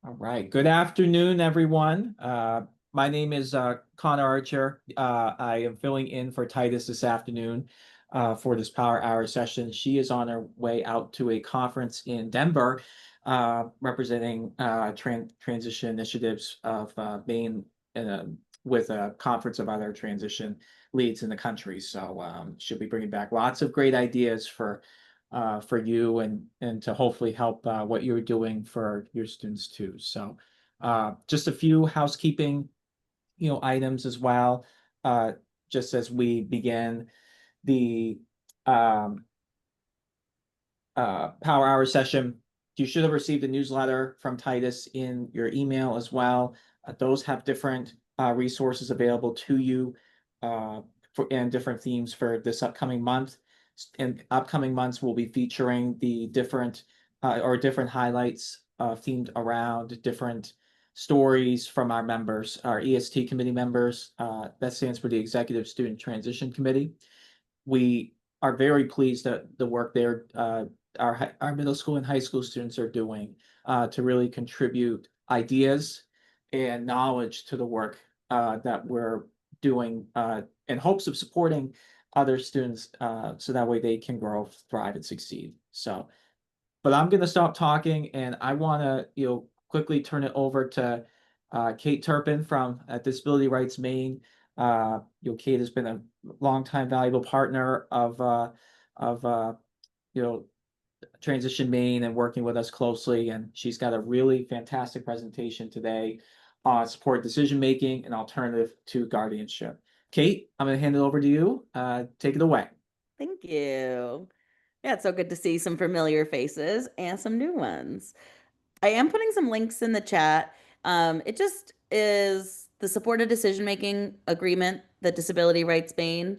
All right. Good afternoon, everyone. My name is Connor Archer. I am filling in for Titus this afternoon for this Power Hour session. She is on her way out to a conference in Denver representing transition initiatives of Maine with a conference of other transition leads in the country. So she'll be bringing back lots of great ideas for you and to hopefully help what you're doing for your students too. So just a few housekeeping, items as well. Uh, just as we begin the um, Power Hour session, you should have received a newsletter from Titus in your email as well. Those have different resources available to you and different themes for this upcoming month. In upcoming months, we'll be featuring the different highlights themed around different stories from our members, our EST committee members. That stands for the Executive Student Transition Committee. We are very pleased that the work there our middle school and high school students are doing to really contribute ideas and knowledge to the work that we're doing in hopes of supporting other students so that way they can grow, thrive, and succeed. So, but I'm going to stop talking and I want to, quickly turn it over to Kate Turpin from Disability Rights Maine. Kate has been a longtime valuable partner of Transition Maine and working with us closely, and she's got a really fantastic presentation today on support decision making and alternative to guardianship. Kate, I'm going to hand it over to you. Take it away. Thank you. Yeah, it's so good to see some familiar faces and some new ones. I am putting some links in the chat. It just is the supported decision-making agreement that Disability Rights Maine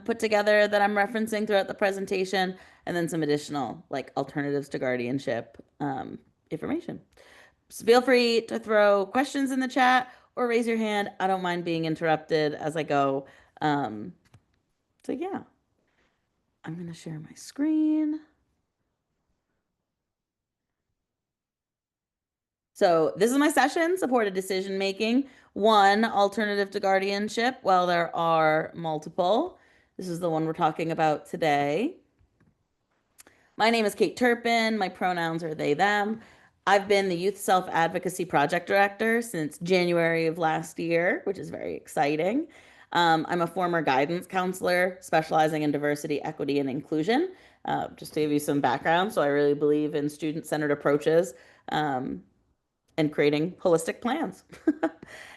put together that I'm referencing throughout the presentation, and then some additional like alternatives to guardianship information. So feel free to throw questions in the chat or raise your hand. I don't mind being interrupted as I go. So yeah, I'm gonna share my screen. So this is my session, supported decision making. One, alternative to guardianship. Well, there are multiple. This is the one we're talking about today. My name is Kate Turpin. My pronouns are they, them. I've been the Youth Self Advocacy Project Director since January of last year, which is very exciting. I'm a former guidance counselor specializing in diversity, equity, and inclusion. Just to give you some background, so I really believe in student-centered approaches and creating holistic plans.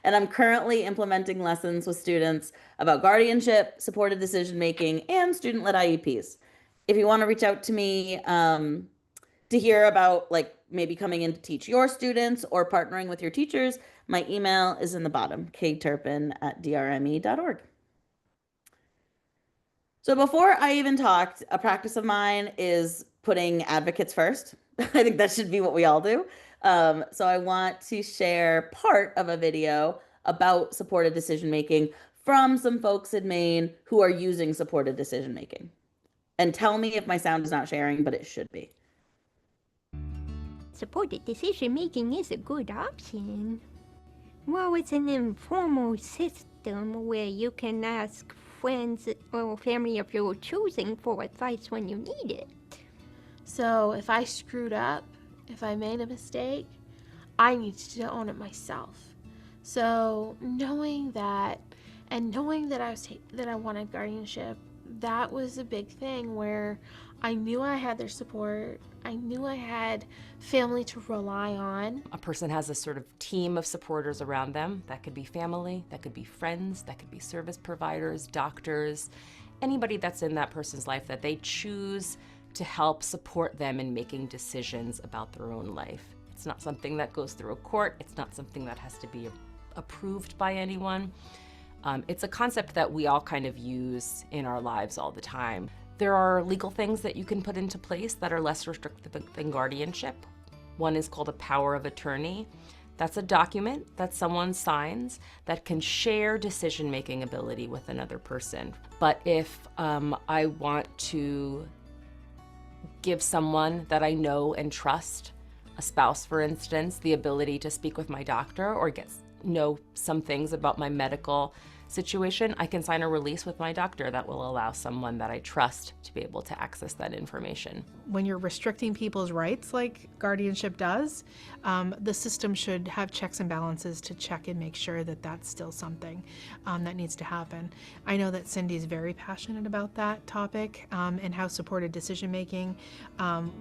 And I'm currently implementing lessons with students about guardianship, supported decision making, and student led IEPs. If you want to reach out to me to hear about like maybe coming in to teach your students or partnering with your teachers, my email is in the bottom, kturpin@drme.org. So before I even talked, a practice of mine is putting advocates first. I think that should be what we all do. So I want to share part of a video about supported decision making from some folks in Maine who are using supported decision making. And tell me if my sound is not sharing, but it should be. Supported decision making is a good option. Well, it's an informal system where you can ask friends or family of your choosing for advice when you need it. So if I screwed up, if I made a mistake, I need to own it myself. So knowing that I wanted guardianship, that was a big thing where I knew I had their support. I knew I had family to rely on. A person has a sort of team of supporters around them. That could be family, that could be friends, that could be service providers, doctors, anybody that's in that person's life that they choose to help support them in making decisions about their own life. It's not something that goes through a court. It's not something that has to be approved by anyone. It's a concept that we all kind of use in our lives all the time. There are legal things that you can put into place that are less restrictive than guardianship. One is called a power of attorney. That's a document that someone signs that can share decision-making ability with another person. But if I want to give someone that I know and trust a spouse, for instance, the ability to speak with my doctor or know some things about my medical situation, I can sign a release with my doctor that will allow someone that I trust to be able to access that information. When you're restricting people's rights like guardianship does, the system should have checks and balances to check and make sure that that's still something that needs to happen. I know that Cindy's very passionate about that topic and how supported decision making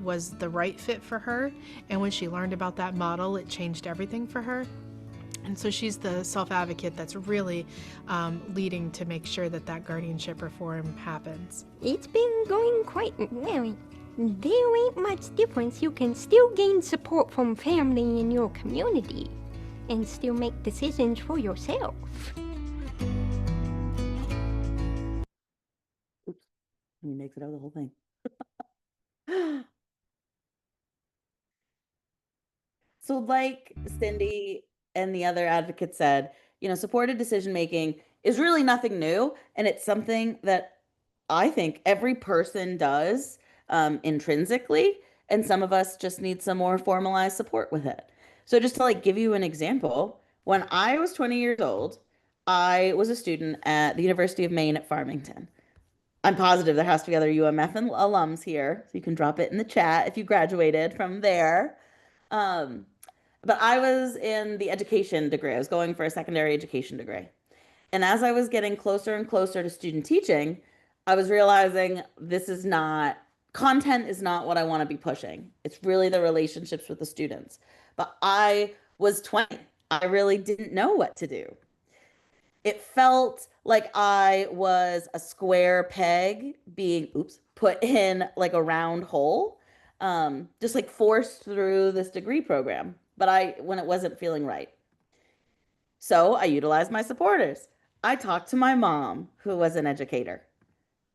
was the right fit for her. And when she learned about that model, it changed everything for her. And so she's the self-advocate that's really leading to make sure that that guardianship reform happens. It's been going quite well. There ain't much difference. You can still gain support from family in your community and still make decisions for yourself. He makes it out of the whole thing. So like Cindy and the other advocate said, supported decision making is really nothing new. And it's something that I think every person does intrinsically. And some of us just need some more formalized support with it. So just to give you an example, when I was 20 years old, I was a student at the University of Maine at Farmington. I'm positive there has to be other UMF alums here, so you can drop it in the chat if you graduated from there. But I was in the education degree. I was going for a secondary education degree. And as I was getting closer and closer to student teaching, I was realizing content is not what I want to be pushing. It's really the relationships with the students. But I was 20. I really didn't know what to do. It felt like I was a square peg being, put in a round hole, just forced through this degree program. But when it wasn't feeling right. So I utilized my supporters. I talked to my mom, who was an educator.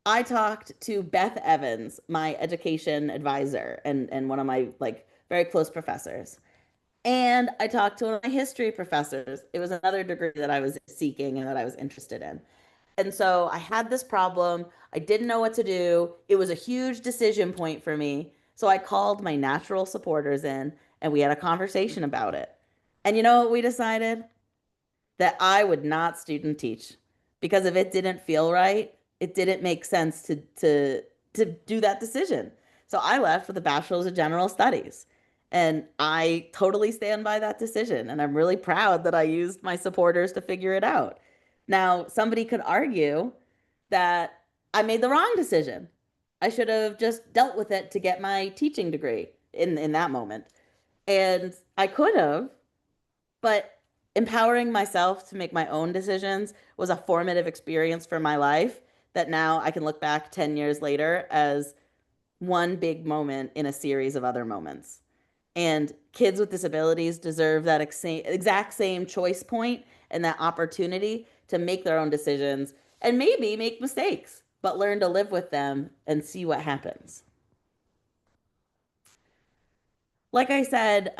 I talked to Beth Evans, my education advisor and one of my very close professors. And I talked to one of my history professors. It was another degree that I was seeking and that I was interested in. And so I had this problem. I didn't know what to do. It was a huge decision point for me. So I called my natural supporters in and we had a conversation about it. And you know what we decided? That I would not student teach because if it didn't feel right, it didn't make sense to do that decision. So I left with a bachelor's of general studies. And I totally stand by that decision. And I'm really proud that I used my supporters to figure it out. Now, somebody could argue that I made the wrong decision. I should have just dealt with it to get my teaching degree in that moment. And I could have, but empowering myself to make my own decisions was a formative experience for my life that now I can look back 10 years later as one big moment in a series of other moments. And kids with disabilities deserve that exact same choice point and that opportunity to make their own decisions and maybe make mistakes, but learn to live with them and see what happens. Like I said,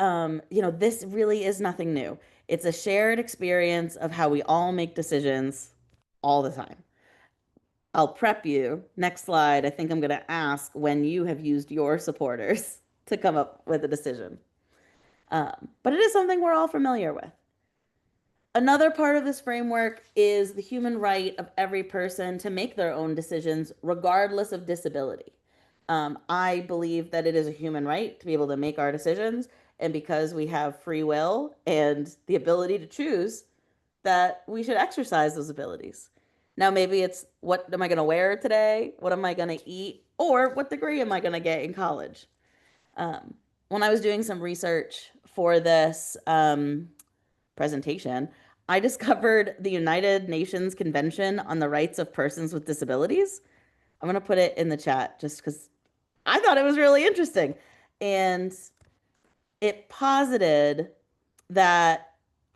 this really is nothing new. It's a shared experience of how we all make decisions all the time. I'll prep you. Next slide. I think I'm going to ask when you have used your supporters to come up with a decision. But it is something we're all familiar with. Another part of this framework is the human right of every person to make their own decisions regardless of disability. I believe that it is a human right to be able to make our decisions. And because we have free will and the ability to choose, that we should exercise those abilities. Now, maybe it's what am I going to wear today? What am I going to eat? Or what degree am I going to get in college? When I was doing some research for this presentation, I discovered the United Nations Convention on the Rights of Persons with Disabilities. I'm going to put it in the chat just because I thought it was really interesting. And it posited that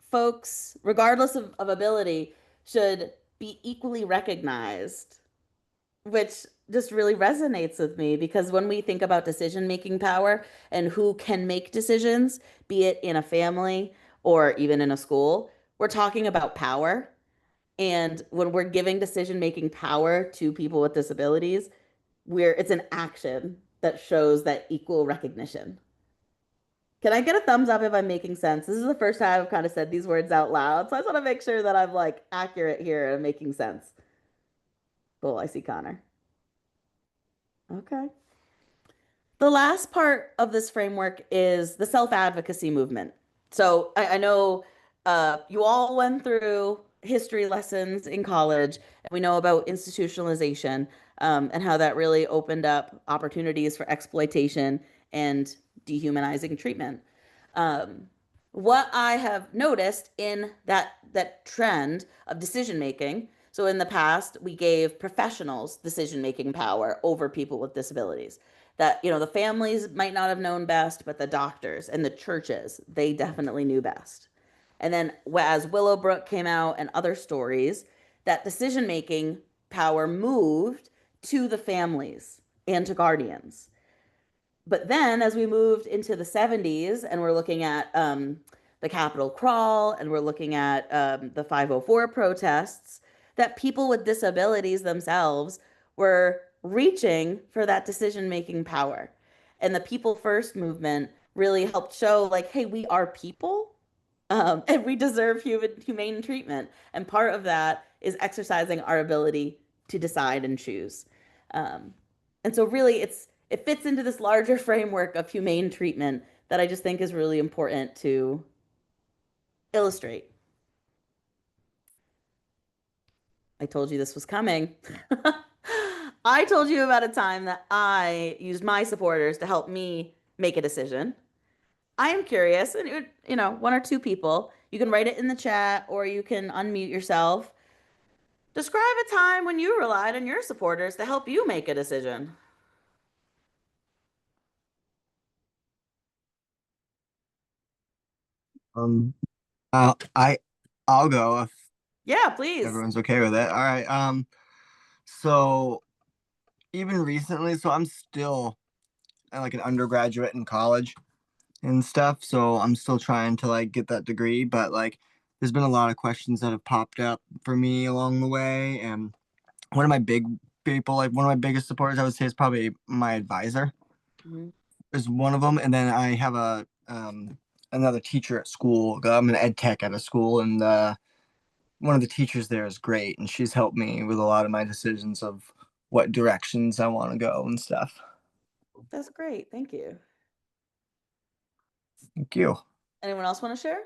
folks, regardless of ability, should be equally recognized, which just really resonates with me because when we think about decision-making power and who can make decisions, be it in a family or even in a school, we're talking about power. And when we're giving decision-making power to people with disabilities, it's an action that shows that equal recognition. Can I get a thumbs up if I'm making sense? This is the first time I've kind of said these words out loud, so I just want to make sure that I'm like accurate here and making sense. Cool, I see Connor. Okay. The last part of this framework is the self-advocacy movement. So I know you all went through history lessons in college, and we know about institutionalization and how that really opened up opportunities for exploitation and dehumanizing treatment. Um, what I have noticed in that trend of decision making, so in the past, we gave professionals decision making power over people with disabilities. That, the families might not have known best, but the doctors and the churches, they definitely knew best. And then as Willowbrook came out and other stories, that decision making power moved to the families and to guardians. But then as we moved into the 70s and we're looking at the Capitol crawl and we're looking at the 504 protests, that people with disabilities themselves were reaching for that decision making power. And the People First movement really helped show, like, hey, we are people and we deserve humane treatment. And part of that is exercising our ability to decide and choose. Um, and so really it fits into this larger framework of humane treatment that I just think is really important to illustrate. I told you this was coming. I told you about a time that I used my supporters to help me make a decision. I am curious, and one or two people, you can write it in the chat or you can unmute yourself. Describe a time when you relied on your supporters to help you make a decision. Um, I I'll go if Yeah, please. everyone's okay with it. All right. So even recently, so I'm still like an undergraduate in college and stuff. So I'm still trying to like get that degree, but like there's been a lot of questions that have popped up for me along the way. And one of my big people, like one of my biggest supporters, I would say is probably my advisor. Mhm. Is one of them, and then I have a another teacher at school. I'm an ed tech at a school, and one of the teachers there is great, and she's helped me with a lot of my decisions of what directions I want to go and stuff. That's great. Thank you. Thank you. Anyone else want to share?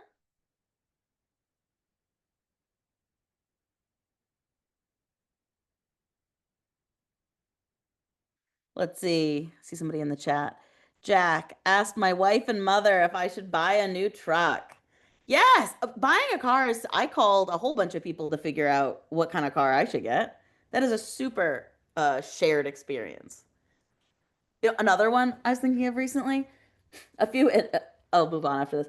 Let's see. See somebody in the chat. Jack asked my wife and mother if I should buy a new truck. Yes, buying a car is, I called a whole bunch of people to figure out what kind of car I should get. That is a super shared experience. Another one I was thinking of recently, I'll move on after this.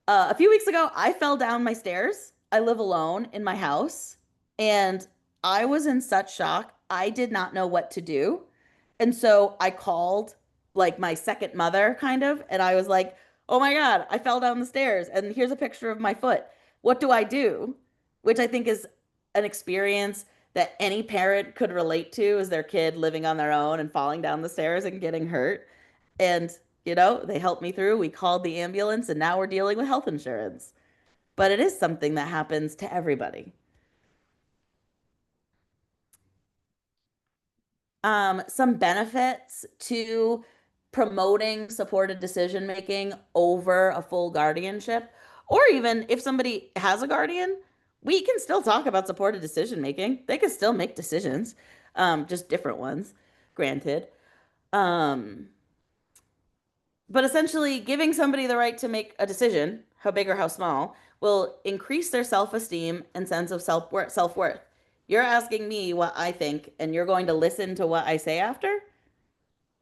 A few weeks ago, I fell down my stairs. I live alone in my house, and I was in such shock. I did not know what to do. And so I called like my second mother, kind of, and I was like, oh my God, I fell down the stairs, and here's a picture of my foot. What do I do? Which I think is an experience that any parent could relate to as their kid living on their own and falling down the stairs and getting hurt. And, they helped me through. We called the ambulance, and now we're dealing with health insurance. But it is something that happens to everybody. Some benefits to promoting supported decision making over a full guardianship, or even if somebody has a guardian, we can still talk about supported decision making. They can still make decisions, just different ones, granted. Um, but essentially, giving somebody the right to make a decision, how big or how small, will increase their self-esteem and sense of self-worth. You're asking me what I think, and you're going to listen to what I say after?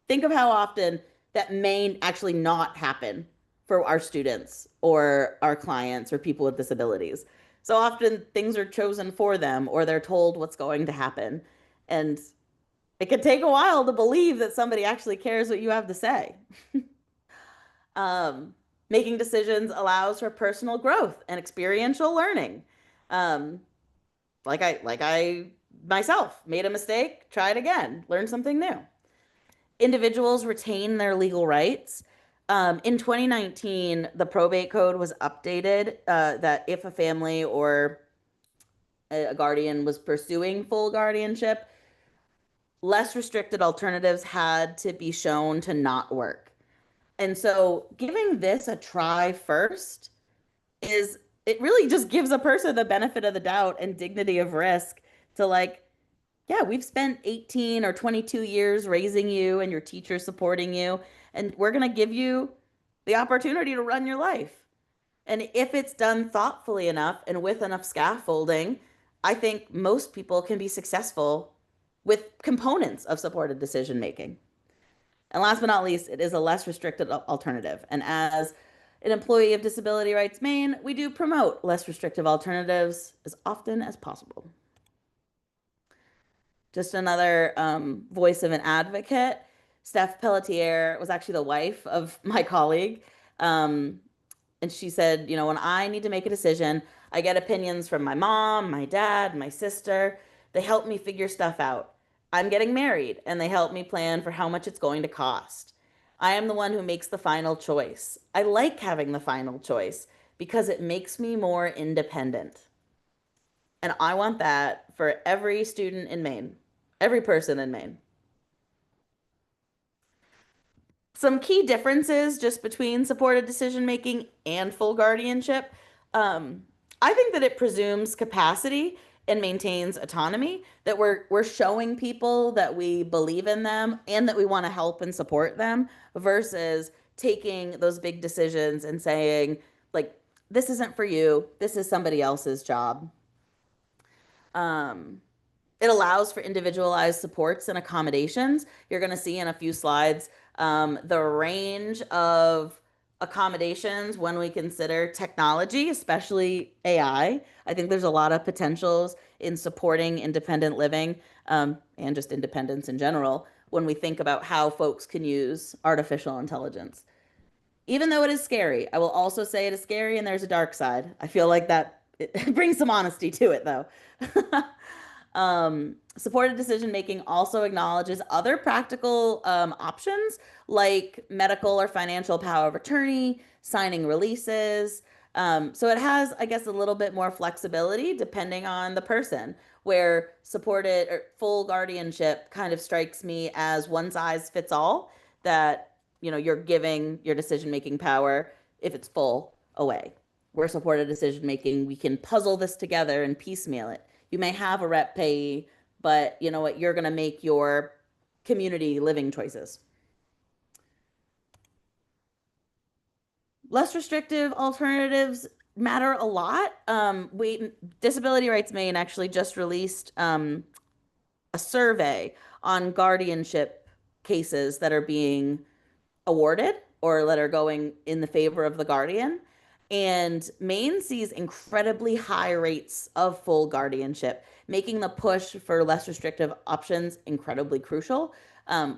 Think of how often that may actually not happen for our students or our clients or people with disabilities. So often things are chosen for them or they're told what's going to happen. And it can take a while to believe that somebody actually cares what you have to say. Making decisions allows for personal growth and experiential learning. Um, like I myself made a mistake, try it again, learn something new. Individuals retain their legal rights. In 2019, the probate code was updated that if a family or a guardian was pursuing full guardianship, less restricted alternatives had to be shown to not work. And so giving this a try first is, it really just gives a person the benefit of the doubt and dignity of risk to like, yeah, we've spent 18 or 22 years raising you and your teacher supporting you, and we're going to give you the opportunity to run your life. And if it's done thoughtfully enough and with enough scaffolding, I think most people can be successful with components of supported decision making. And last but not least, it is a less restricted alternative. And as an employee of Disability Rights Maine, we do promote less restrictive alternatives as often as possible. Just another voice of an advocate. Steph Pelletier was actually the wife of my colleague. And she said, you know, when I need to make a decision, I get opinions from my mom, my dad, my sister. They help me figure stuff out. I'm getting married, and they help me plan for how much it's going to cost. I am the one who makes the final choice. I like having the final choice because it makes me more independent. And I want that for every student in Maine, every person in Maine. Some key differences just between supported decision making and full guardianship. I think that it presumes capacity and maintains autonomy, that we're showing people that we believe in them and that we want to help and support them, versus taking those big decisions and saying, like, this isn't for you, this is somebody else's job. It allows for individualized supports and accommodations. You're going to see in a few slides the range of accommodations when we consider technology, especially AI. I think there's a lot of potentials in supporting independent living and just independence in general when we think about how folks can use artificial intelligence. Even though it is scary, I will also say it is scary and there's a dark side. I feel like that it brings some honesty to it, though. Supported decision making also acknowledges other practical options like medical or financial power of attorney, signing releases. So it has, I guess, a little bit more flexibility depending on the person, where supported or full guardianship kind of strikes me as one size fits all, that, you know, you're giving your decision making power, if it's full, away. Where supported decision making, we can puzzle this together and piecemeal it. You may have a rep payee, but you know what? You're going to make your community living choices. Less restrictive alternatives matter a lot. Disability Rights Maine actually just released a survey on guardianship cases that are being awarded or that are going in the favor of the guardian. And Maine sees incredibly high rates of full guardianship, making the push for less restrictive options incredibly crucial.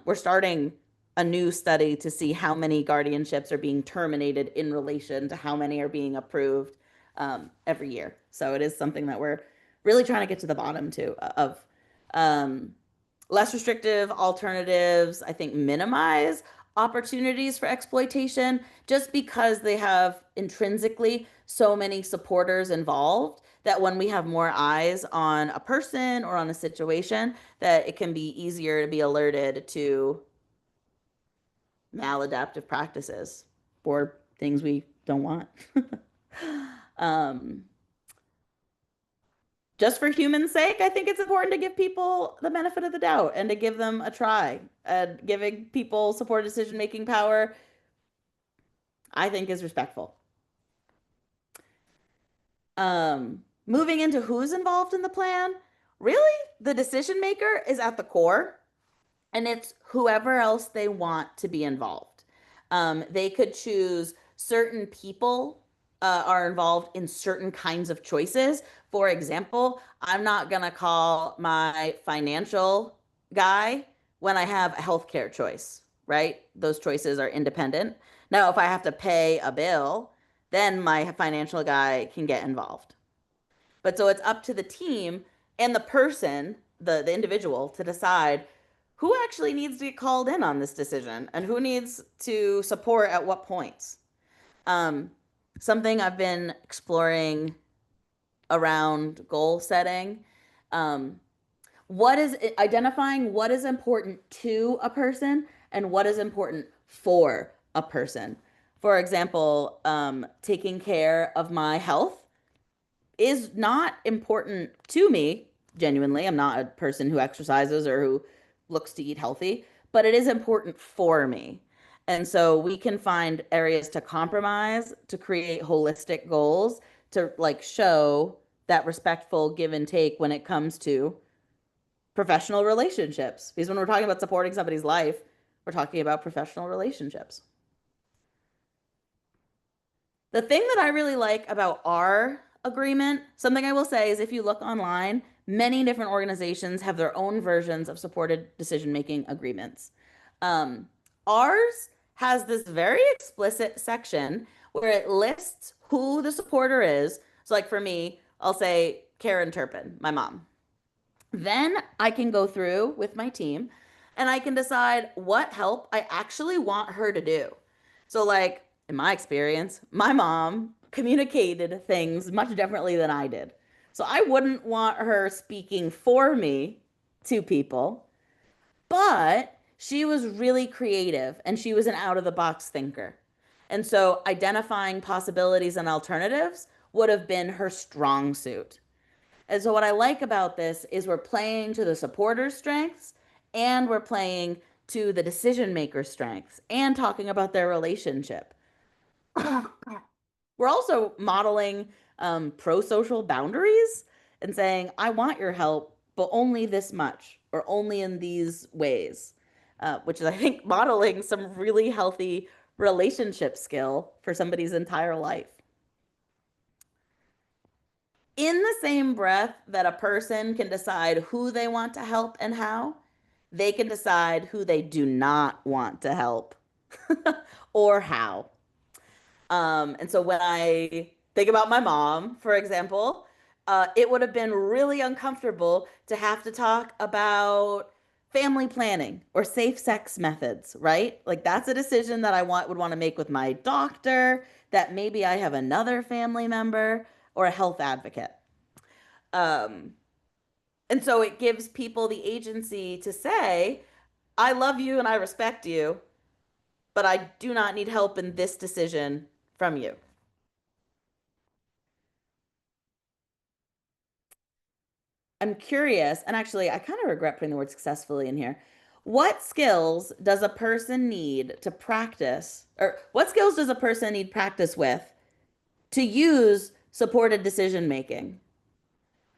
We're starting a new study to see how many guardianships are being terminated in relation to how many are being approved every year. So it is something that we're really trying to get to the bottom of. Less restrictive alternatives, I think, minimize opportunities for exploitation just because they have intrinsically so many supporters involved, that when we have more eyes on a person or on a situation, that it can be easier to be alerted to maladaptive practices or things we don't want. Just for human sake, I think it's important to give people the benefit of the doubt and to give them a try. Giving people supported decision-making power, I think, is respectful. Moving into who's involved in the plan, really, the decision maker is at the core, and it's whoever else they want to be involved. They could choose certain people are involved in certain kinds of choices. For example, I'm not going to call my financial guy when I have a healthcare choice, right? Those choices are independent. Now, if I have to pay a bill, then my financial guy can get involved. But so it's up to the team and the person, the individual, to decide who actually needs to get called in on this decision and who needs to support at what points. Something I've been exploring around goal setting. What is identifying what is important to a person and what is important for a person. For example, taking care of my health is not important to me, genuinely. I'm not a person who exercises or who looks to eat healthy, but it is important for me. And so we can find areas to compromise to create holistic goals to like show that respectful give and take when it comes to professional relationships. Because when we're talking about supporting somebody's life, we're talking about professional relationships. The thing that I really like about our agreement, something I will say is if you look online, many different organizations have their own versions of supported decision-making agreements. Ours has this very explicit section where it lists who the supporter is. So like for me, I'll say Karen Turpin, my mom. Then I can go through with my team and I can decide what help I actually want her to do. So like in my experience, my mom communicated things much differently than I did. So I wouldn't want her speaking for me to people, but she was really creative and she was an out of the box thinker. And so identifying possibilities and alternatives would have been her strong suit. And so what I like about this is we're playing to the supporter's strengths and we're playing to the decision maker's strengths and talking about their relationship. We're also modeling pro-social boundaries and saying, I want your help, but only this much or only in these ways, which is, I think, modeling some really healthy relationship skill for somebody's entire life. In the same breath that a person can decide who they want to help and how, they can decide who they do not want to help or how. And so when I think about my mom, for example, it would have been really uncomfortable to have to talk about family planning or safe sex methods, right? Like that's a decision that I would want to make with my doctor, that maybe I have another family member or a health advocate. And so it gives people the agency to say, I love you and I respect you, but I do not need help in this decision from you. I'm curious, and actually, I kind of regret putting the word successfully in here. What skills does a person need to practice, or what skills does a person need practice with to use supported decision making?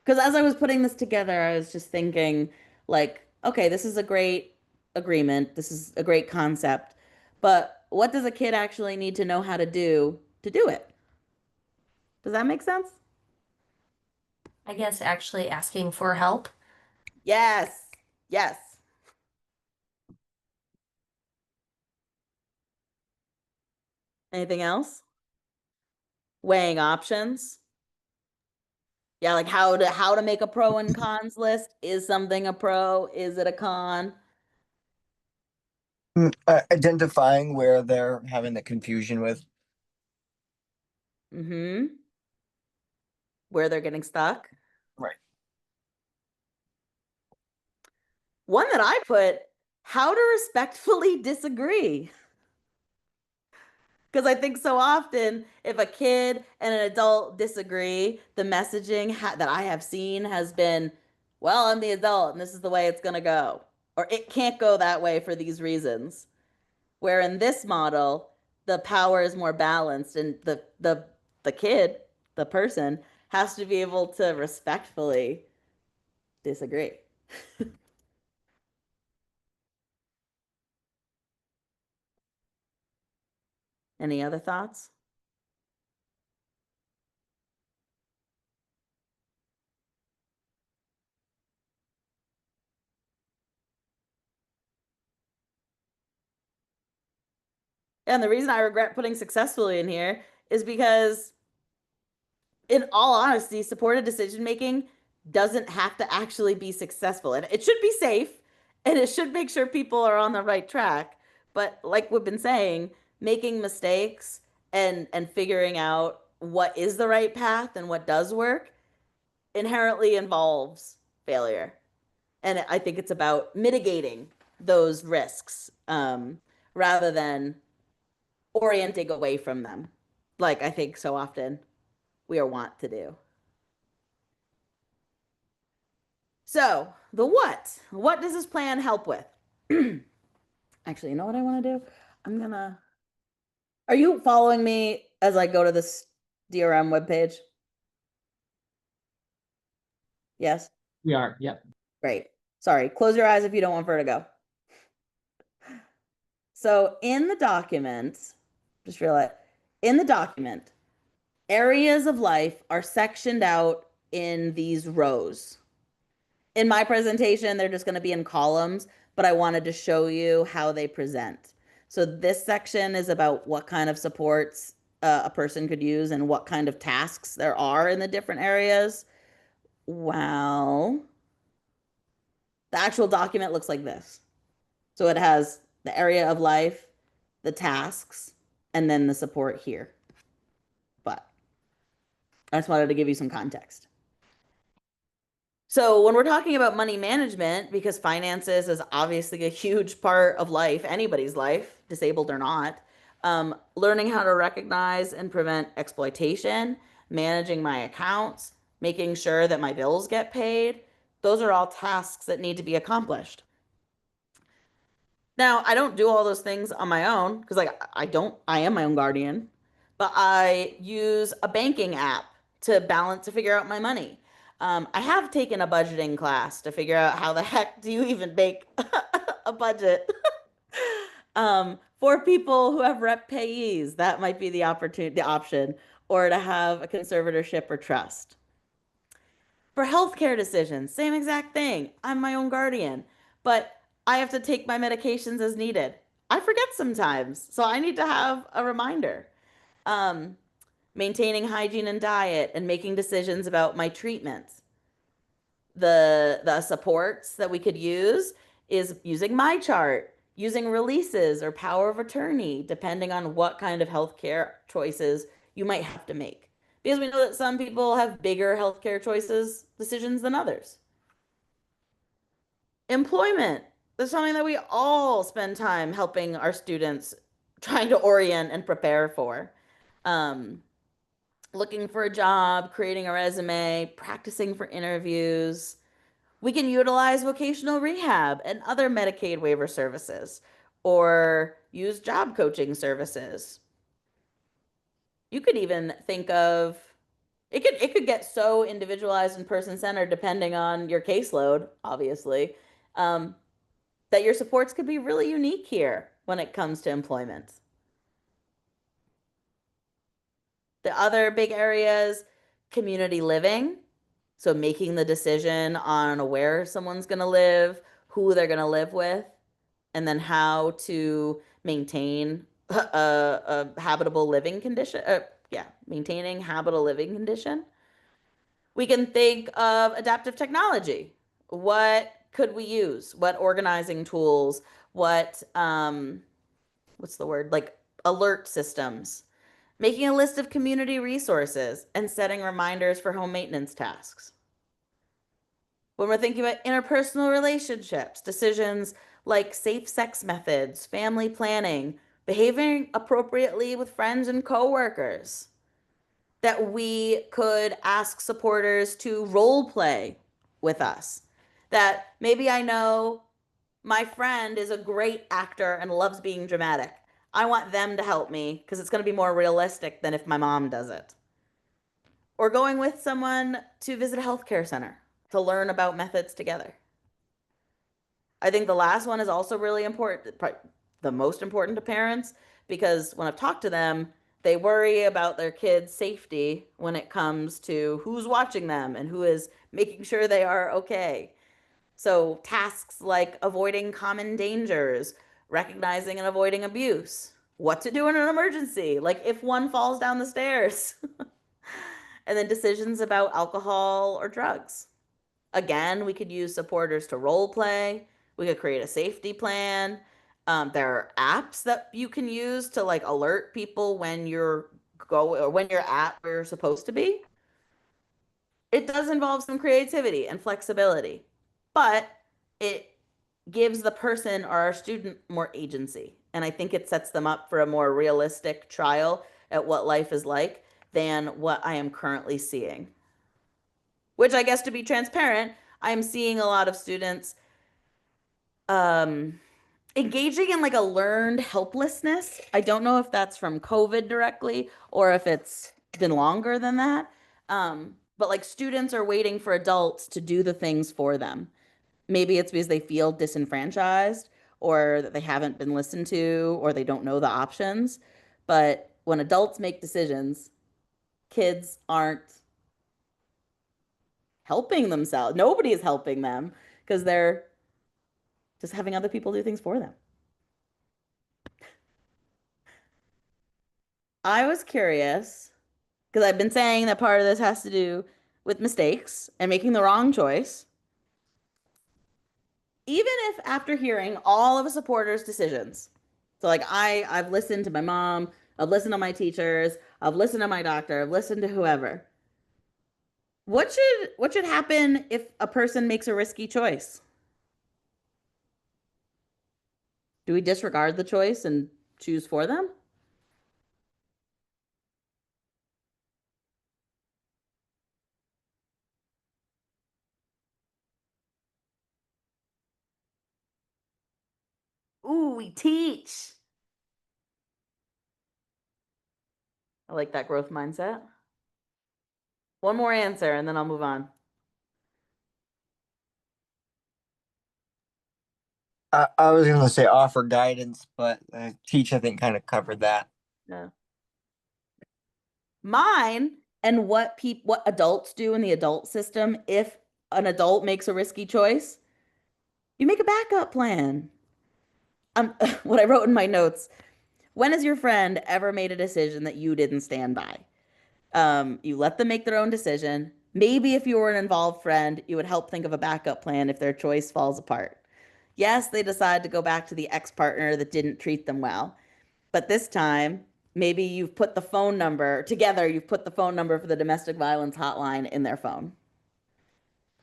Because as I was putting this together, I was just thinking, like, okay, this is a great agreement, this is a great concept, but what does a kid actually need to know how to do it? Does that make sense? I guess actually asking for help. Yes. Yes. Anything else? Weighing options. Yeah, like how to make a pro and cons list. Is something a pro? Is it a con? Identifying where they're having the confusion with. Mm-hmm. Where they're getting stuck. Right. One that I put, how to respectfully disagree. Because I think so often, if a kid and an adult disagree, the messaging that I have seen has been, well, I'm the adult and this is the way it's going to go. Or it can't go that way for these reasons. Where in this model, the power is more balanced and the kid, the person, has to be able to respectfully disagree. Any other thoughts? And the reason I regret putting successfully in here is because, in all honesty, supported decision making doesn't have to actually be successful. And it should be safe and it should make sure people are on the right track. But like we've been saying, making mistakes and figuring out what is the right path and what does work inherently involves failure. And I think it's about mitigating those risks rather than orienting away from them, like I think so often we are wont to do. So, the what? What does this plan help with? Actually, you know what I want to do? Are you following me as I go to this DRM webpage? Yes? We are, yep. Great. Sorry. Close your eyes if you don't want vertigo. So in the document, just realize, in the document, areas of life are sectioned out in these rows. In my presentation, they're just going to be in columns, but I wanted to show you how they present. So this section is about what kind of supports a person could use and what kind of tasks there are in the different areas. Well, the actual document looks like this. So it has the area of life, the tasks, and then the support here. But I just wanted to give you some context. So when we're talking about money management, because finances is obviously a huge part of life, anybody's life, disabled or not, learning how to recognize and prevent exploitation, managing my accounts, making sure that my bills get paid, those are all tasks that need to be accomplished. Now, I don't do all those things on my own because I am my own guardian, but I use a banking app to figure out my money. I have taken a budgeting class to figure out how the heck do you even make a budget. For people who have rep payees, that might be the option, or to have a conservatorship or trust. For healthcare decisions, same exact thing. I'm my own guardian, but I have to take my medications as needed. I forget sometimes, so I need to have a reminder. Maintaining hygiene and diet and making decisions about my treatments. The supports that we could use is using my chart, using releases or power of attorney, depending on what kind of healthcare choices you might have to make. Because we know that some people have bigger healthcare decisions than others. Employment. That's something that we all spend time helping our students trying to orient and prepare for. Looking for a job, creating a resume, practicing for interviews. We can utilize vocational rehab and other Medicaid waiver services or use job coaching services. You could even think of it could get so individualized and person-centered depending on your caseload, obviously, that your supports could be really unique here when it comes to employment. The other big areas, community living. So making the decision on where someone's going to live, who they're going to live with, and then how to maintain a habitable living condition. Maintaining habitable living condition. We can think of adaptive technology. What could we use? What organizing tools? What's the word? Like alert systems. Making a list of community resources and setting reminders for home maintenance tasks. When we're thinking about interpersonal relationships, decisions like safe sex methods, family planning, behaving appropriately with friends and coworkers, that we could ask supporters to role play with us. That maybe I know my friend is a great actor and loves being dramatic. I want them to help me because it's going to be more realistic than if my mom does it. Or going with someone to visit a healthcare center to learn about methods together. I think the last one is also really important, the most important to parents, because when I've talked to them, they worry about their kids' safety when it comes to who's watching them and who is making sure they are okay. So tasks like avoiding common dangers, recognizing and avoiding abuse, what to do in an emergency, like if one falls down the stairs, and then decisions about alcohol or drugs. Again, we could use supporters to role play. We could create a safety plan. There are apps that you can use to like alert people when you're or when you're at where you're supposed to be. It does involve some creativity and flexibility, but it gives the person or our student more agency. And I think it sets them up for a more realistic trial at what life is like than what I am currently seeing. Which I guess, to be transparent, I'm seeing a lot of students engaging in like a learned helplessness. I don't know if that's from COVID directly or if it's been longer than that. But like students are waiting for adults to do the things for them. Maybe it's because they feel disenfranchised or that they haven't been listened to or they don't know the options. But when adults make decisions, kids aren't helping themselves. Nobody is helping them because they're just having other people do things for them. I was curious because I've been saying that part of this has to do with mistakes and making the wrong choice. Even if after hearing all of a supporter's decisions, so like I've listened to my mom, I've listened to my teachers, I've listened to my doctor, I've listened to whoever. What should happen if a person makes a risky choice? Do we disregard the choice and choose for them? Ooh, we teach. I like that growth mindset. One more answer and then I'll move on. I was gonna say offer guidance, but teach, I think, kind of covered that. Yeah. Mine and what adults do in the adult system, if an adult makes a risky choice, you make a backup plan. What I wrote in my notes, when has your friend ever made a decision that you didn't stand by? You let them make their own decision. Maybe if you were an involved friend, you would help think of a backup plan if their choice falls apart. Yes, they decide to go back to the ex-partner that didn't treat them well. But this time, maybe you've put the phone number together, you've put the phone number for the domestic violence hotline in their phone.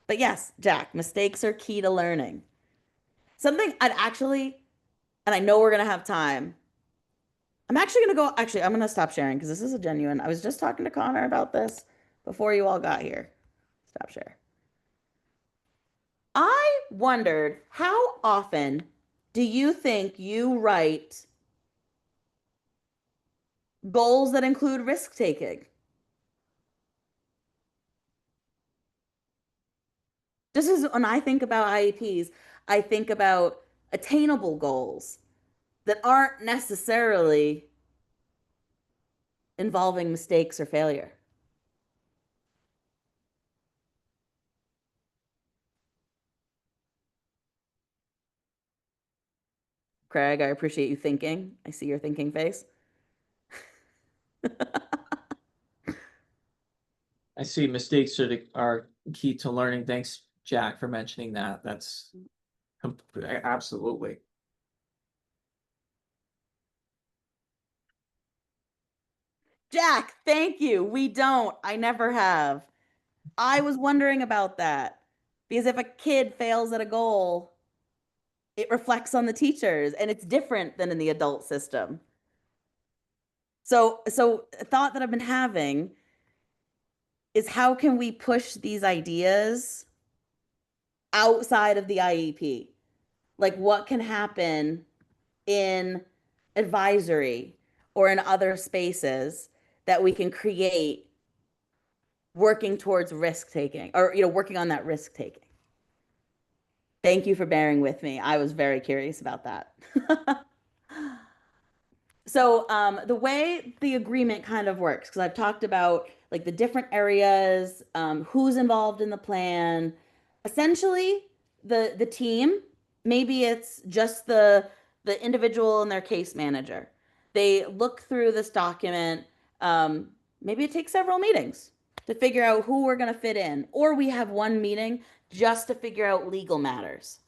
But yes, Jack, mistakes are key to learning. Something I'd actually, and I know we're going to have time. I'm going to stop sharing because this is a genuine. I was just talking to Connor about this before you all got here. Stop share. I wondered, how often do you think you write goals that include risk taking? Just as when I think about IEPs, I think about attainable goals that aren't necessarily involving mistakes or failure. Craig, I appreciate you thinking. I see your thinking face. I see mistakes are key to learning. Thanks, Jack, for mentioning that. That's absolutely. Jack, thank you. We don't. I never have. I was wondering about that because if a kid fails at a goal, it reflects on the teachers and it's different than in the adult system. So a thought that I've been having is how can we push these ideas outside of the IEP? Like what can happen in advisory or in other spaces that we can create working towards risk taking or working on that risk taking. Thank you for bearing with me. I was very curious about that. So the way the agreement kind of works, because I've talked about like the different areas, who's involved in the plan. Essentially, the team, maybe it's just the individual and their case manager. They look through this document. Maybe it takes several meetings to figure out who we're going to fit in, or we have one meeting just to figure out legal matters.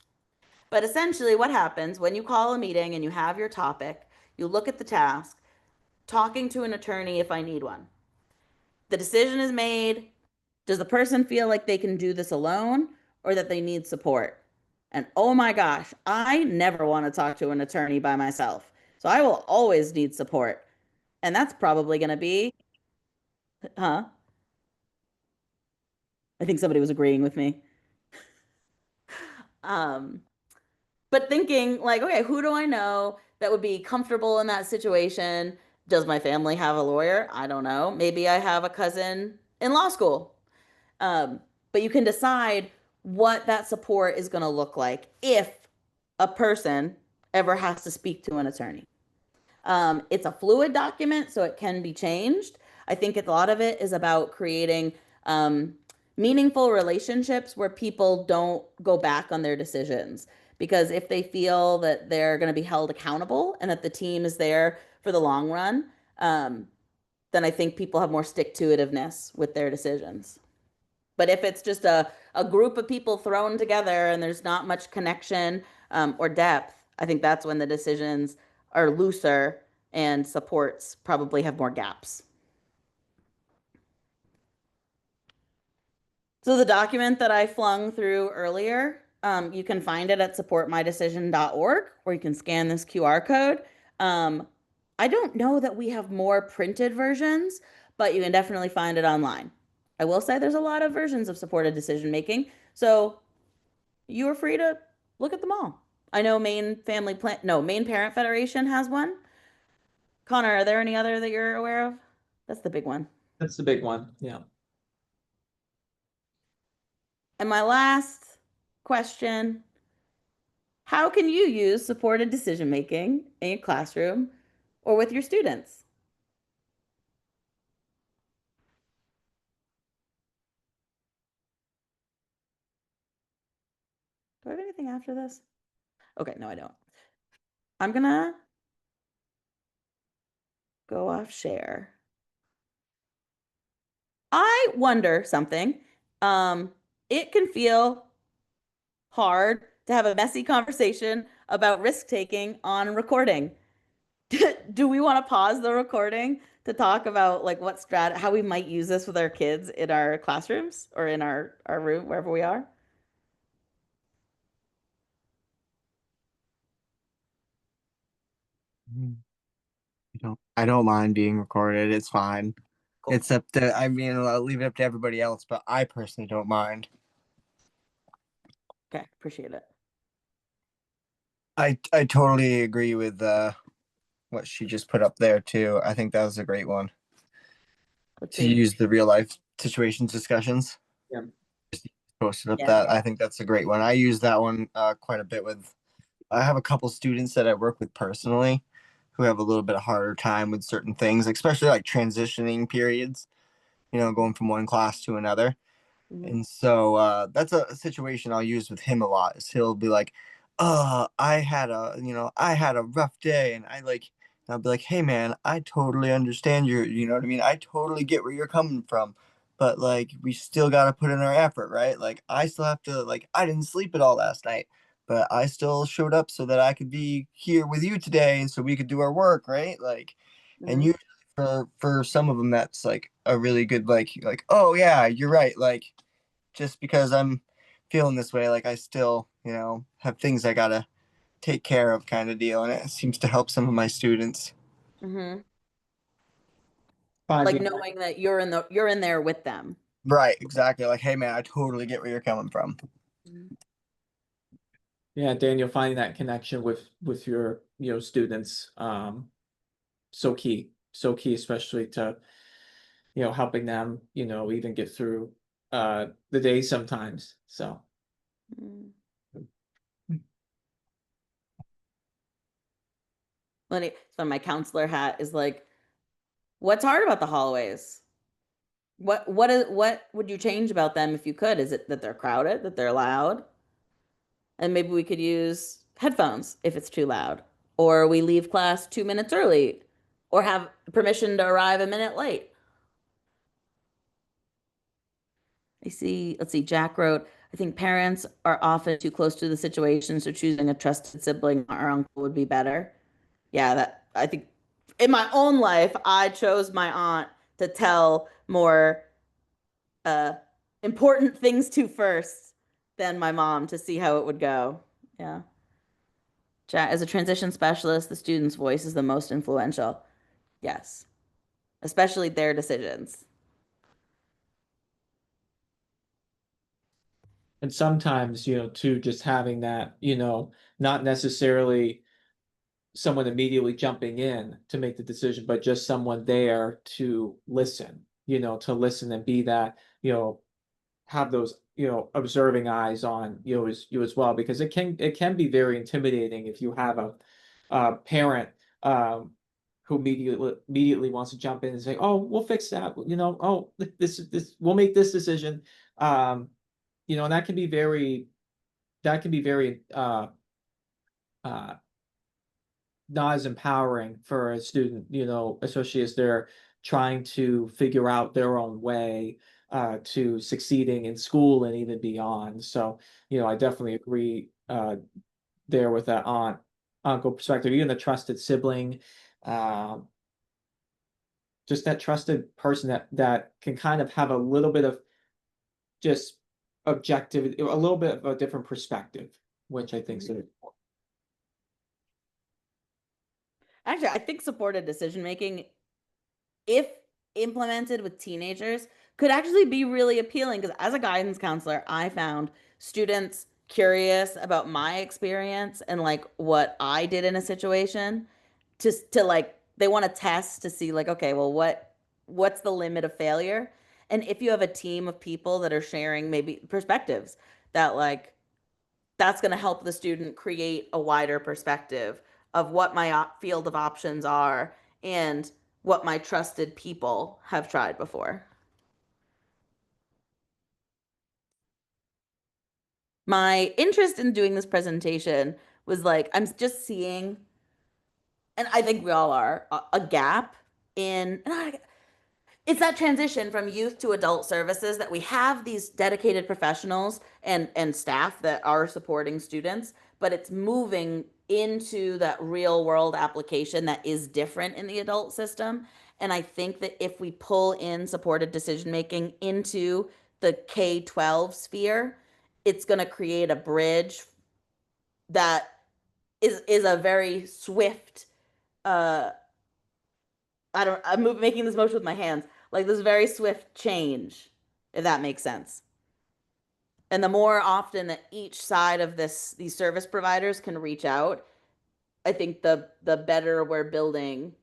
But essentially, what happens when you call a meeting and you have your topic, you look at the task, talking to an attorney if I need one. The decision is made. Does the person feel like they can do this alone or that they need support? And oh my gosh, I never want to talk to an attorney by myself. So I will always need support. And that's probably going to be, huh? I think somebody was agreeing with me. Um, but thinking like, okay, who do I know that would be comfortable in that situation? Does my family have a lawyer? I don't know. Maybe I have a cousin in law school. But you can decide what that support is going to look like if a person ever has to speak to an attorney. It's a fluid document, so it can be changed. I think a lot of it is about creating meaningful relationships where people don't go back on their decisions. Because if they feel that they're going to be held accountable and that the team is there for the long run, then I think people have more stick-to-itiveness with their decisions. But if it's just a group of people thrown together and there's not much connection or depth, I think that's when the decisions are looser and supports probably have more gaps. So the document that I flung through earlier, you can find it at supportmydecision.org, or you can scan this QR code. I don't know that we have more printed versions, but you can definitely find it online. I will say there's a lot of versions of supported decision making, so you are free to look at them all. I know Maine Parent Federation has one. Connor, are there any other that you're aware of? That's the big one. That's the big one. Yeah. And my last question, how can you use supported decision making in your classroom or with your students? Do I have anything after this? Okay, no, I don't. I'm gonna go off share. I wonder something. It can feel hard to have a messy conversation about risk taking on recording. Do we want to pause the recording to talk about like how we might use this with our kids in our classrooms or in our room, wherever we are? I don't mind being recorded. It's fine. Cool. It's up to, I mean, I'll leave it up to everybody else, but I personally don't mind. Okay, appreciate it. I totally agree with what she just put up there too. I think that was a great one Let's to see. use the real life situations discussions. Yeah. Posted up Yeah. that. I think that's a great one. I use that one quite a bit with. I have a couple students that I work with personally who have a little bit harder time with certain things, especially like transitioning periods, going from one class to another. Mhm. And so that's a situation I'll use with him a lot. Is he'll be like, I had a rough day, and I'll be like, hey man, I totally understand you know what I mean? I totally get where you're coming from, but like we still gotta put in our effort, right? Like I still have to I didn't sleep at all last night, but I still showed up so that I could be here with you today and so we could do our work, right? And Mhm. usually for some of them that's like a really good oh yeah, you're right, just because I'm feeling this way, I still, have things I gotta take care of kind of deal. And it seems to help some of my students. Mhm. Five, Like yeah. knowing that you're in there with them. Right, exactly. Like, hey man, I totally get where you're coming from. Yeah, Daniel, finding that connection with your students, so key, especially to helping them even get through the day sometimes. So Mhm. So my counselor hat is like, what's hard about the hallways? What would you change about them if you could? Is it that they're crowded, that they're loud? And maybe we could use headphones if it's too loud, or we leave class 2 minutes early, or have permission to arrive a minute late. Let's see, Jack wrote, I think parents are often too close to the situation, so choosing a trusted sibling or uncle would be better. Yeah, that I think in my own life, I chose my aunt to tell more uh important things to first than my mom to see how it would go. Yeah. As a transition specialist, the student's voice is the most influential. Yes, especially their decisions. And sometimes, too, just having that, not necessarily someone immediately jumping in to make the decision, but just someone there to listen, and be that, have those, observing eyes on you as well, because it can be very intimidating if you have a parent who immediately wants to jump in and say, "Oh, we'll fix that," "Oh, this we'll make this decision," and that can be very uh not as empowering for a student, especially as they're trying to figure out their own way to succeeding in school and even beyond. So, I definitely agree there with that uncle perspective, even the trusted sibling, um, just that trusted person that can kind of have a little bit of just objective, a little bit of a different perspective, which I think is important. Actually, I think supported decision making, if implemented with teenagers, could actually be really appealing because as a guidance counselor, I found students curious about my experience and like what I did in a situation to like they want to test to see like okay, well what's the limit of failure? And if you have a team of people that are sharing maybe perspectives that like that's going to help the student create a wider perspective of what my field of options are and what my trusted people have tried before. My interest in doing this presentation was like, I'm just seeing, and I think we all are, a gap in, it's that transition from youth to adult services that we have these dedicated professionals and staff that are supporting students, but it's moving into that real world application that is different in the adult system. And I think that if we pull in supported decision making into the K-12 sphere, it's going to create a bridge that is a very swift uh making this motion with my hands, like this very swift change, if that makes sense. And the more often that each side of these service providers can reach out, I think the better we're building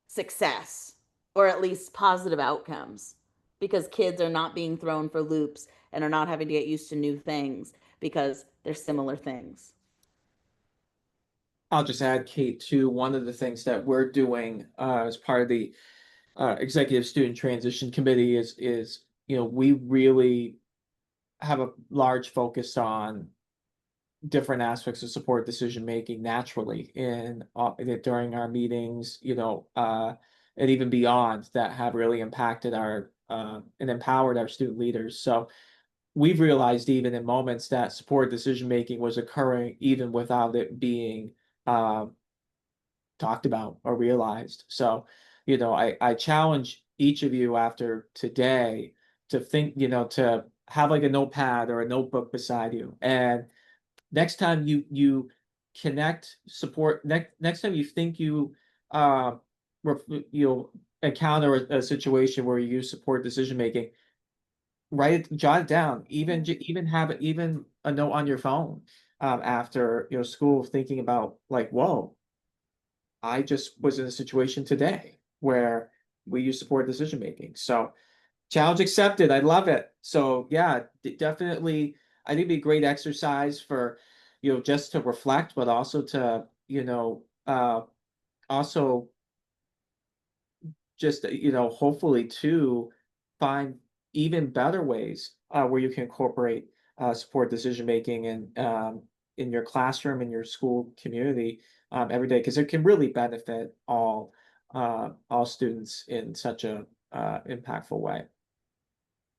success or at least positive outcomes because kids are not being thrown for loops and are not having to get used to new things because they're similar things. I'll just add, Kate, to one of the things that we're doing as part of the Executive Student Transition Committee is we really have a large focus on different aspects of support decision making naturally during our meetings, and even beyond that have really impacted our and empowered our student leaders. So we've realized even in moments that support decision making was occurring even without it being um, talked about or realized. So, I challenge each of you after today to think, to have like a notepad or a notebook beside you. And next time you connect support, next time you think uh you'll encounter a situation where you use support decision making, jot it down, even have it even a note on your phone after school, thinking about like, whoa, I just was in a situation today where we use support decision making. So challenge accepted. I love it. So yeah, definitely. I think it'd be a great exercise for, just to reflect, but also to, also just, hopefully to find even better ways where you can incorporate support decision making in your classroom, in your school community every day, because it can really benefit all students in such a impactful way.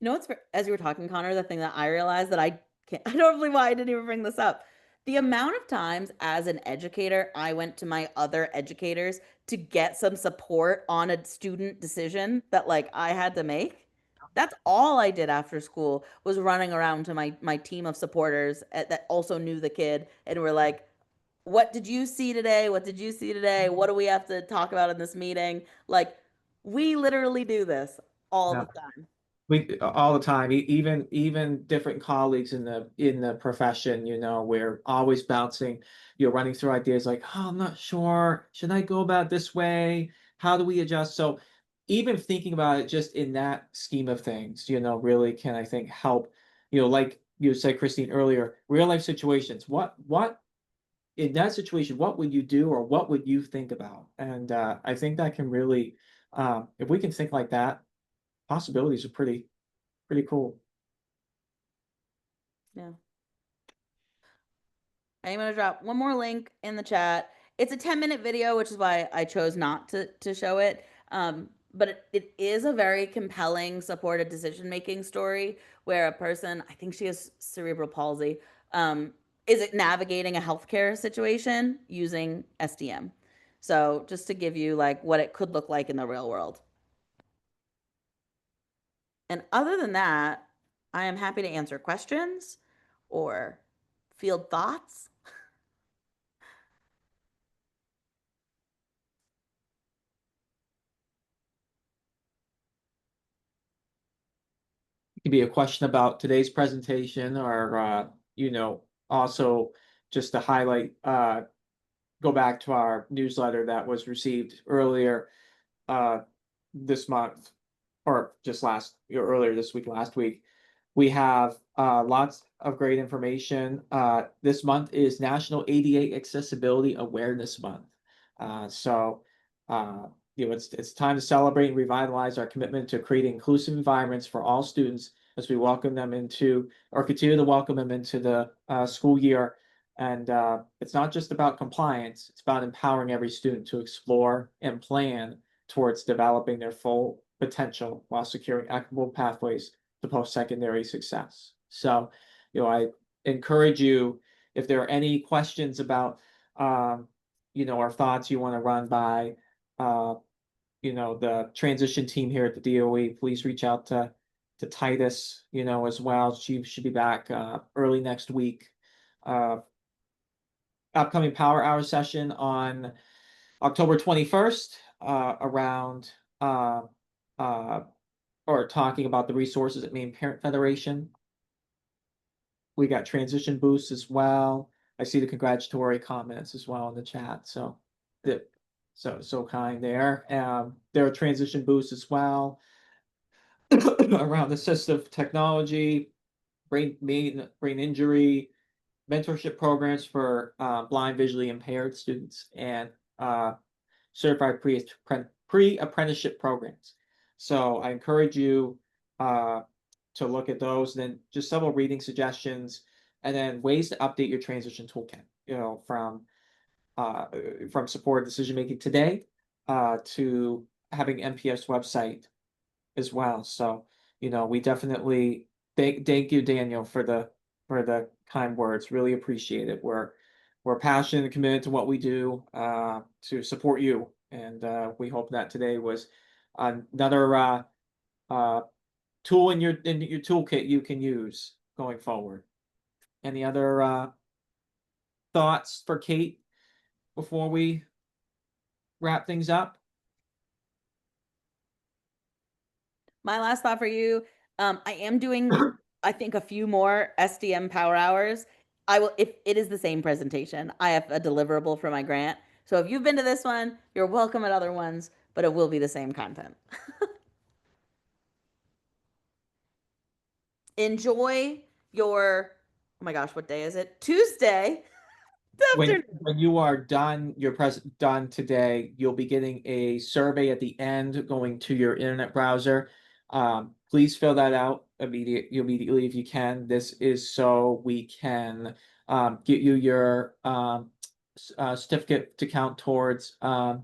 You know what's as you were talking, Connor, the thing that I realized that I I don't know why I didn't even bring this up. The amount of times as an educator, I went to my other educators to get some support on a student decision that like I had to make. That's all I did after school was running around to my team of supporters that also knew the kid and were like, what did you see today? What did you see today? What do we have to talk about in this meeting? Like, we literally do this all Yeah. the time. We all the time, even different colleagues in the profession, we're always bouncing, running through ideas like, oh, I'm not sure, should I go about this way? How do we adjust? So even thinking about it just in that scheme of things, really can, I think, help, like you said, Christine, earlier, real life situations. What in that situation, what would you do or what would you think about? And I think that can really, if we can think like that, possibilities are pretty cool. Yeah. I'm gonna drop one more link in the chat. It's a 10-minute video, which is why I chose not to show it. But it is a very compelling supported decision-making story where a person, I think she has cerebral palsy, is it navigating a healthcare situation using SDM. So just to give you like what it could look like in the real world. And other than that, I am happy to answer questions or field thoughts. It could be a question about today's presentation or, also just to highlight, go back to our newsletter that was received earlier this month, or just earlier this week, last week. We have lots of great information. This month is National ADA Accessibility Awareness Month. So it's time to celebrate and revitalize our commitment to creating inclusive environments for all students as we welcome them into, or continue to welcome them into the school year. And it's not just about compliance, it's about empowering every student to explore and plan towards developing their full potential while securing equitable pathways to post-secondary success. So, I encourage you, if there are any questions about, our thoughts you want to run by, the transition team here at the DOE, please reach out to Titus, as well. She should be back early next week. Upcoming Power Hour session on October 21st, around or talking about the resources at Maine Parent Federation. We got transition boosts as well. I see the congratulatory comments as well in the chat. So so kind there. There are transition boosts as well around assistive technology, brain injury, mentorship programs for blind, visually impaired students, and certified pre-apprenticeship programs. So I encourage you to look at those, and then just several reading suggestions, and then ways to update your transition toolkit, from supported decision making today to having MPS website as well. So, we definitely thank you, Daniel, for the kind words. Really appreciate it. We're passionate and committed to what we do to support you, and we hope that today was another tool in your toolkit you can use going forward. Any other thoughts for Kate before we wrap things up? My last thought for you, I am doing, I think, a few more SDM Power Hours. I will, if it is the same presentation, I have a deliverable for my grant. So if you've been to this one, you're welcome at other ones, but it will be the same content. Enjoy your, oh my gosh, what day is it? Tuesday. When you are done, done today, you'll be getting a survey at the end going to your internet browser. Please fill that out immediately if you can. This is so we can get you your certificate to count towards your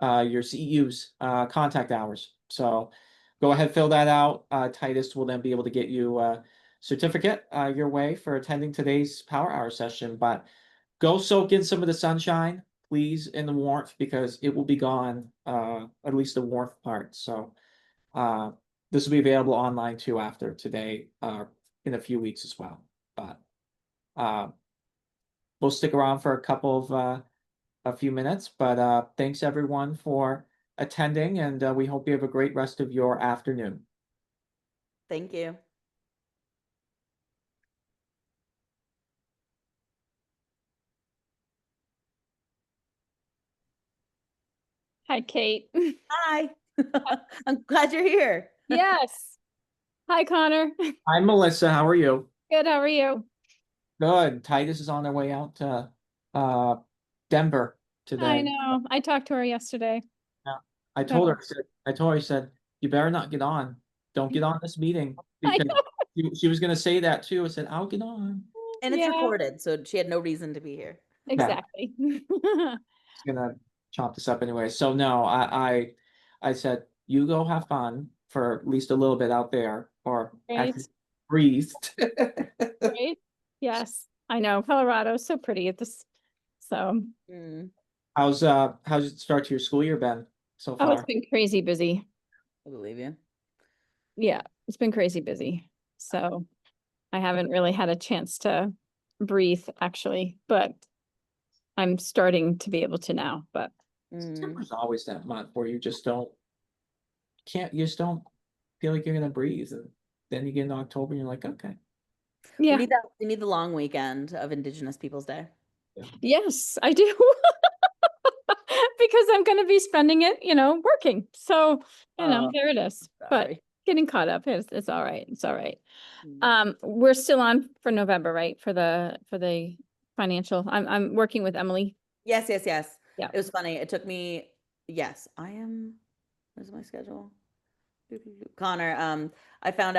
CEU's contact hours. So go ahead, fill that out. Titus will then be able to get you certificate your way for attending today's Power Hour session. But go soak in some of the sunshine, please, in the warmth, because it will be gone, at least the warmth part. So this will be available online too after today, in a few weeks as well. But we'll stick around for a few minutes. But thanks everyone for attending, and we hope you have a great rest of your afternoon. Thank you. Hi, Kate. Hi. I'm glad you're here. Yes. Hi, Connor. Hi, Melissa. How are you? Good. How are you? Good. Titus is on their way out to Denver today. I know. I talked to her yesterday. Yeah. I told her, I said, you better not get on. Don't get on this meeting, I because know. she was going to say that too. I said, I'll get on. And it's Yeah. recorded, so she had no reason to be here. Exactly. It's gonna chop this up anyway. So no, I said, you go have fun for at least a little bit out there, or Right. actually breathe. Right? Yes. I know. Colorado's so pretty at this. So, Mm, How's it start to your school year been so oh, it's far? been crazy busy. I believe you. Yeah, it's been crazy busy. So I haven't really had a chance to breathe actually, but I'm starting to be able to now. But Mm. September's always that month where you just you just don't feel like you're gonna breathe, and then you get into October and you're like, okay. yeah, We need the long weekend of Indigenous Peoples Day. yes, I do. Because I'm going to be spending it, working. So, there it is. But Sorry. getting caught up it's all right. It's all right. Mm. We're still on for November, right? For the financial. I'm working with Emily. Yes. Yeah. It was funny. It took me, yes, where's my schedule? Connor, I found